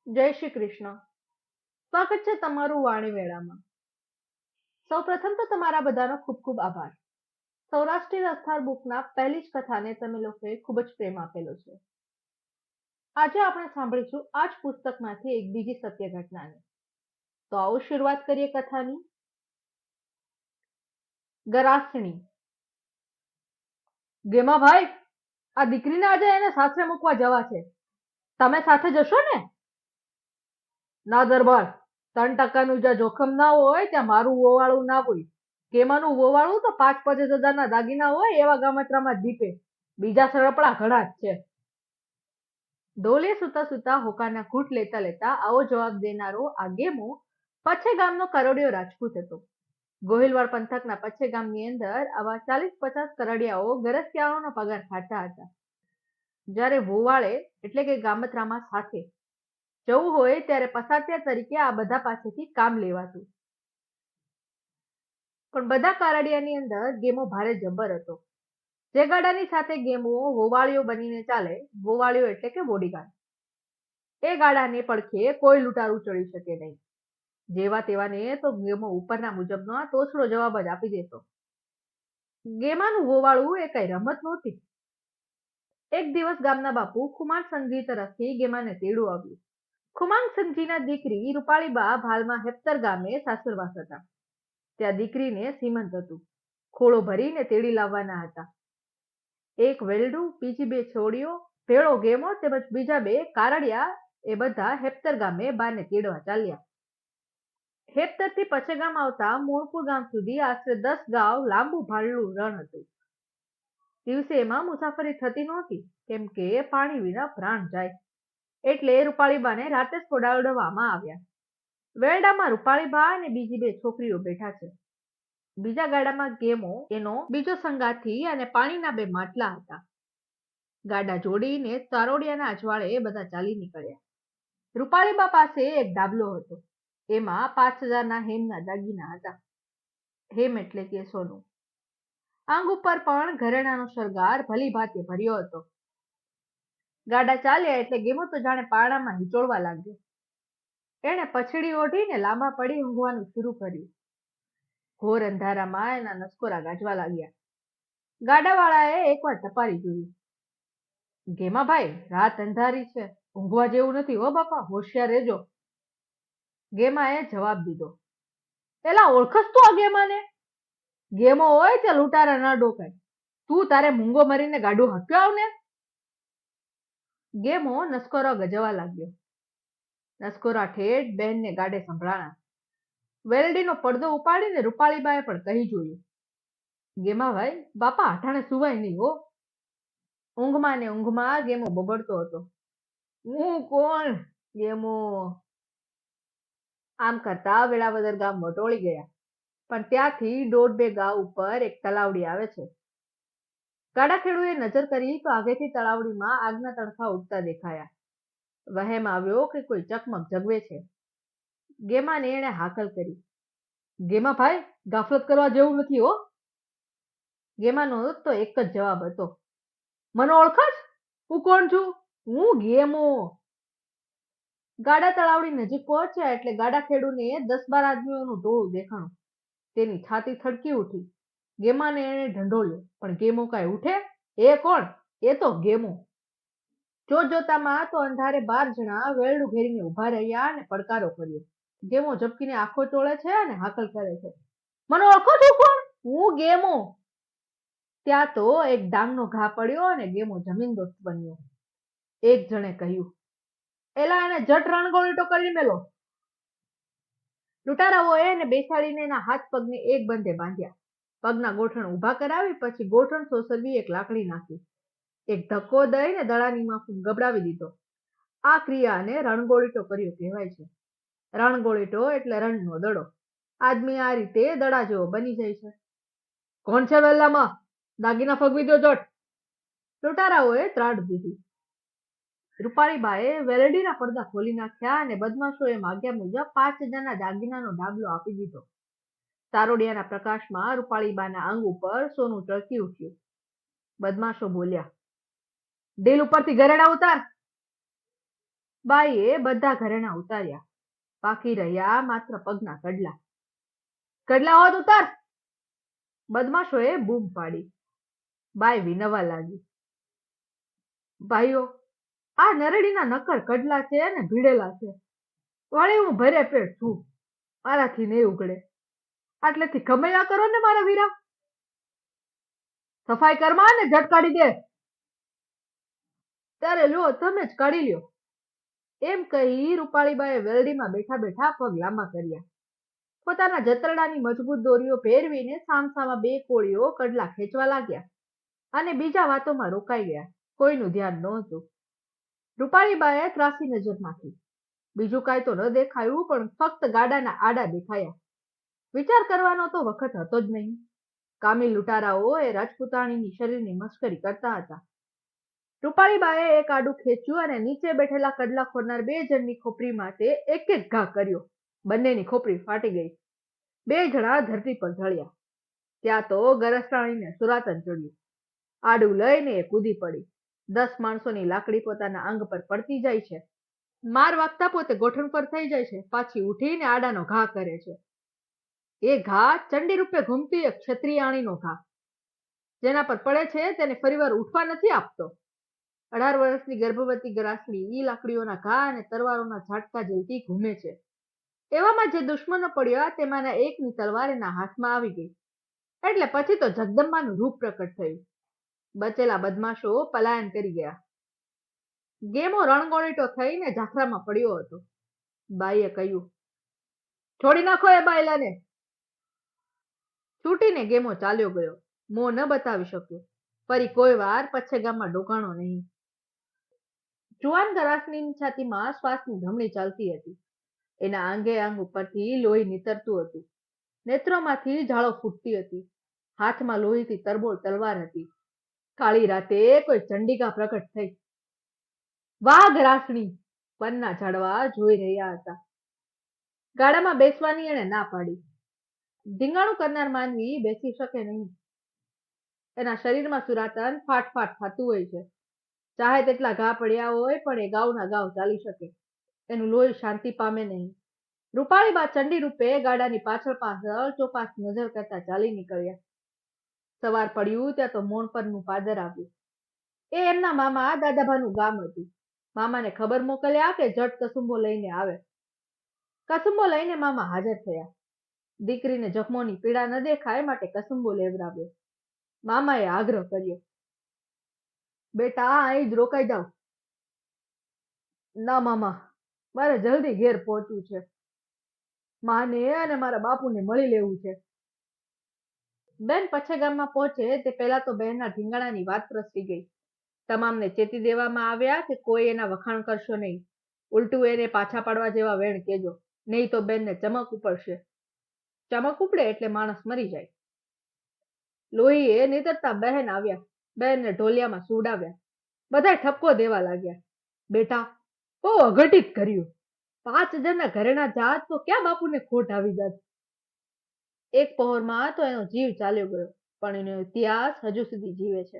જય શ્રી કૃષ્ણ. સ્વાગત છે તમારું વાણી વેળામાં. સૌ પ્રથમ તો તમારા બધાનો ખૂબ ખૂબ આભાર. સૌરાષ્ટ્રી રસથાર બુકના પહેલી જ કથાને તમે લોકોએ ખૂબ જ પ્રેમ આપેલો છે. આજે આપણે સાંભળીશું આ જ પુસ્તકમાંથી એક બીજી સત્ય ઘટનાને. તો આવો શરૂઆત કરીએ કથાની. ગરાસણી. ગેમા ભાઈ, આ દીકરીને આજે એને સાસરે મૂકવા જવા છે. તમે સાથે જશો ને? ના દરબાર, 3% જ્યાં જોખમ ના હોય ત્યાં મારું વોવાળું ના હોય. કેમાનું વોવાળું તો 5-5 હજારના દાગીના હોય એવા ગામત્રામાં જ દીપે. બીજા સળપડા ઘણા જ છે. ડોલે સુતા સુતા હોકાના ઘૂંટ લેતા લેતા આવો જવાબ દેનારો આ ગેમો પછે ગામનો કરોડિયો રાજપૂત હતો. ગોહિલવાડ પંથકના પછે ગામની અંદર આવા 40-50 કરડિયાઓ ગરસ્યાઓનો પગાર ખાતા હતા. જ્યારે વોવાળે એટલે કે ગામત્રામાં સાથે જવું હોય ત્યારે પસાત્યા તરીકે આ બધા પાસેથી કામ લેવાતું. પણ બધા કારડિયાની અંદર ગેમો ભારે જબ્બર હતો. જે ગાડાની સાથે ગેમો વોવાળીઓ બનીને ચાલે, વોવાળીઓ એટલે કે બોડીગાર્ડ, એ ગાડાને પડખે કોઈ લૂંટારું ચડી શકે નહીં. જેવા તેવાને તો ગેમો ઉપરના મુજબનો તોછડો જવાબ જ આપી દેતો. ગેમાનું વોવાળું એ કઈ રમત નહોતી. એક દિવસ ગામના બાપુ ખુમાનસિંહજી તરફથી ગેમાને તેડું આવ્યું. ખુમાનસિંહજીના દીકરી રૂપાળીબા હાલમાં હેપ્તર ગામે સાસુરવાસ હતા. ત્યાં દીકરીને સીમંત હતું. ખોળો ભરીને તેડી લાવવાના હતા. એક વેલડું, બીજી 2 છોડીઓ, ભેળો ગેમો તેમજ બીજા 2 કારડિયા એ બધા હેપ્તર ગામે બાને તેડવા ચાલ્યા. હેપ્તરથી પછેગામ આવતા મોણપુર ગામ સુધી આશરે 10 ગાંવ લાંબુ ભાડલું રણ હતું. દિવસે એમાં મુસાફરી થતી નહોતી, કેમ કે પાણી વિના પ્રાણ જાય. એટલે રૂપાળીબાને રાતે જ છોડાવવામાં આવ્યા. વેરડામાં રૂપાળીબા અને બીજી 2 છોકરીઓ બેઠા છે. બીજા ગાડામાં ગેમો, એનો બીજો સંગાથી અને પાણીના 2 માટલા હતા. ગાડા જોડીને તારોડિયાના અજવાળે બધા ચાલી નીકળ્યા. રૂપાળીબા પાસે એક ડાબલો હતો. એમાં 5000ના હેમના દાગીના હતા. હેમ એટલે કે સોનું. આંગ ઉપર પણ ઘરેણાનો શણગાર ભલી ભાતે ભર્યો હતો. ગાડા ચાલ્યા એટલે ગેમો તો જાણે પારણામાં હિચોળવા લાગ્યો. એણે પછડી ઓઢીને લાંબા પડી ઊંઘવાનું શરૂ કર્યું. ઘોર અંધારામાં એના નસકોરા ગાજવા લાગ્યા. ગાડાવાળાએ એકવાર ટપારી જોયું. ગેમાભાઈ, રાત અંધારી છે, ઊંઘવા જેવું નથી હો બાપા, હોશિયાર રહેજો. ગેમાએ જવાબ દીધો. એલા, ઓળખસ તું આ ગેમાને? ગેમો હોય તે લૂંટારા ના ડોકાય. તું તારે મૂંગો મરીને ગાડું હક્યો આવને. ગેમો નસકોરા ગજવા લાગ્યો. નસકોરા ઠેઠ બહેનને ગાડે સંભળાણા. વેલડીનો પડદો ઉપાડીને રૂપાળીબાએ પણ કહી જોયું. ગેમાભાઈ, બાપા અટાણે સુવાય નહીં હો. ઊંઘમાં ને ઊંઘમાં ગેમો બબડતો હતો. હું કોણ? ગેમો. આમ કરતા વેળાવદર ગામ વટોળી ગયા. પણ ત્યાંથી 1.5-2 ગાંવ ઉપર એક તલાવડી આવે છે. ગાડાખેડુએ નજર કરી તો આગેથી તલાવડીમાં આગના તણખા ઉડતા દેખાયા. વહેમ આવ્યો કે કોઈ ચકમક જગવે છે. ગેમાને એણે હાકલ કરી. ગેમાભાઈ, ગાફલત કરવા જેવું નથી હો. ગેમાનો તો એક જ જવાબ હતો. મને ઓળખસ? હું કોણ છું? હું ગેમો. ગાડા તળાવડી નજીક પહોંચ્યા એટલે ગાડાખેડુને 10-12 આદમીઓનું ટોળું દેખાણું. તેની છાતી થડકી ઉઠી. ગેમાને એણે ઢંઢોળ્યો, પણ ગેમો કાંઈ ઉઠે? એ કોણ? એ તો ગેમો. જોતામાં તો અંધારે 12 જણા વેરડું ઘેરીને ઉભા રહ્યા અને પડકારો કર્યો. ગેમો ઝબકીને આંખો ચોળે છે અને હાકલ કરે છે. મને ઓળખો છો કોણ? હું ગેમો. ત્યાં તો એક ડાંગનો ઘા પડ્યો અને ગેમો જમીનદોસ્ત બન્યો. એક જણે કહ્યું, એલા એને જટ રણગોળીટો કરી મેલો. લૂંટારાઓએ એને બેસાડીને એના હાથ પગને એક બંધે બાંધ્યા. પગના ગોઠણ ઊભા કરાવી પછી ગોઠણ સોસરવી એક લાકડી નાખી. એક ધક્કો દઈને દડાની માફક ગબડાવી દીધો. આ ક્રિયાને રણગોળીટો કર્યો કહેવાય છે. રણગોળીટો એટલે રણનો દડો. આદમી આ રીતે દડા જેવો બની જાય છે. કોણ છે વેલામાં? દાગીના ફગવી દો જટ. લૂંટારાઓએ ત્રાડ દીધી. રૂપાળીબાએ વેલડીના પડદા ખોલી નાખ્યા અને બદમાશોએ માગ્યા મુજબ 5000ના દાગીનાનો ડાબલો આપી દીધો. તારોડિયાના પ્રકાશમાં રૂપાળીબાના અંગ ઉપર સોનું ટળકી ઉઠ્યું. બદમાશો બોલ્યા, ડીલ ઉપરથી ઘરેડા ઉતાર. બાઈએ બધા ઘરેણા ઉતાર્યા. બાકી રહ્યા માત્ર પગના કડલા. કડલા હોત ઉતાર! બદમાશોએ બૂમ પાડી. બાઈ વિનવવા લાગી. ભાઈઓ, આ નરડીના નક્કર કડલા છે ને ભીડેલા છે. વળી હું ભરે પેટ છું. મારાથી નહીં ઉગડે. આટલેથી ખમૈયા કરો ને મારા વીરા. સફાઈ કરમાં ને ઝટ કાઢી દે. ત્યારે લ્યો તમે જ કાઢી લ્યો. એમ કહી રૂપાળીબાએ વેલડીમાં બેઠા બેઠા પગ લાંબા કર્યા. પોતાના જતરડાની મજબૂત દોરીઓ ફેરવીને સામસામા બે કોળીઓ કડલા ખેંચવા લાગ્યા અને બીજા વાતોમાં રોકાઈ ગયા. કોઈનું ધ્યાન નહોતું. રૂપાળીબાએ ત્રાસી નજર નાખી. બીજું કાંઈ તો ન દેખાયું, પણ ફક્ત ગાડાના આડા દેખાયા. વિચાર કરવાનો તો વખત હતો જ નહીં. કામી લૂંટારાઓ એ રાજપૂતાણીની શરીરની મસ્કરી કરતા હતા. રૂપાળીબાએ એક આડું ખેંચ્યું અને નીચે બેઠેલા કડલા ખોરનાર બે જણની ખોપરીમાં તે એક એક ઘા કર્યો. બંનેની ખોપરી ફાટી ગઈ. બે જણા ધરતી પર ઢળ્યા. ત્યાં તો ગરસરાણીને સુરાતન ચડ્યું. આડું લઈને એ કૂદી પડી. 10 માણસોની લાકડી પોતાના અંગ પર પડતી જાય છે. માર વાગતા પોતે ગોઠણ પર થઈ જાય છે. પાછી ઉઠીને આડાનો ઘા કરે છે. એ ઘા ચંડી રૂપે ઘૂમતી એક ક્ષત્રિયાણીનો ઘા. જેના પર પડે છે તેને ફરીવાર ઉઠવા નથી આપતો. 18 વર્ષની ગર્ભવતી ગરાસડી ઈ લાકડીઓના ઘા અને તલવારોના ઝાટકા ઝીલતી ઘૂમે છે. એવામાં જે દુશ્મનો પડ્યા તેમાંના એકની તલવાર એના હાથમાં આવી ગઈ. એટલે પછી તો જગદંબાનું રૂપ પ્રકટ થયું. બચેલા બદમાશો પલાયન કરી ગયા. ગેમો રણગોળીટો થઈને ઝાખરામાં પડ્યો હતો. બાઈએ કહ્યું, છોડી નાખો એ બાયલાને. છૂટીને ગેમો ચાલ્યો ગયો. મોં ન બતાવી શક્યો. ફરી કોઈ વાર પચ્છેગામમાં ડોકાણો નહીં. જુવાન ગરાસણીની છાતીમાં શ્વાસની ધમણી ચાલતી હતી. એના આંગે આંગ ઉપરથી લોહી નીતરતું હતું. નેત્રોમાંથી ઝાળો ફૂટતી હતી. હાથમાં લોહીથી તરબોળ તલવાર હતી. કાળી રાતે કોઈ ચંડિકા પ્રકટ થઈ. વાહ ગરાસણી! વનના ઝાડવા જોઈ રહ્યા હતા. ગાડામાં બેસવાની એણે ના પાડી. ધીંગાણું કરનાર માનવી બેસી શકે નહીં. એના શરીરમાં સુરાતન ફાટ થતું હોય છે. ચાહે તેટલા ઘા પડ્યા હોય પણ એ ગાઉના ગાઉ ચાલી શકે. એનું લોહી શાંતિ પામે નહીં. રૂપાળીબા ચંડી રૂપે ગાડાની પાછળ ચોપાસ નજર કરતા ચાલી નીકળ્યા. સવાર પડ્યું ત્યાં તો મોણ પરનું પાદર આવ્યું. એ એમના મામા દાદાભાનું ગામ હતું. મામાને ખબર મોકલ્યા કે જટ કસુંબો લઈને આવે. કસુંબો લઈને મામા હાજર થયા. દીકરીને જખમોની પીડા ન દેખાય માટે કસુંબો લેવડાવ્યો. મામાએ આગ્રહ કર્યો, બેટા અહીં જ રોકાઈ જાવ. ના મામા, મારે જલ્દી ઘેર પહોંચવું છે. માને અને મારા બાપુને મળી લેવું છે. બેન પચ્છેગામમાં પહોંચે તે પહેલા તો બહેનના ઢીંગાણાની વાત પ્રસરી ગઈ. તમામને ચેતી દેવામાં આવ્યા કે કોઈ એના વખાણ કરશો નહીં. ઉલટું એને પાછા પાડવા જેવા વેણ કેજો, નહીં તો બેનને ચમક ઉપડશે. ચમક ઉપડે એટલે માણસ મરી જાય. લોહીએ નીતરતા બહેન આવ્યા. બહેનને ઢોલિયામાં સુવડાવ્યા. બધાય ઠપકો દેવા લાગ્યા. બેટા, બહુ અઘટિત કર્યું. 5 જણના ઘરેણા જાત તો ક્યાં બાપુને ખોટ આવી જાત. એક પહોરમાં તો એનો જીવ ચાલ્યો ગયો, પણ એનો ઇતિહાસ હજુ સુધી જીવે છે.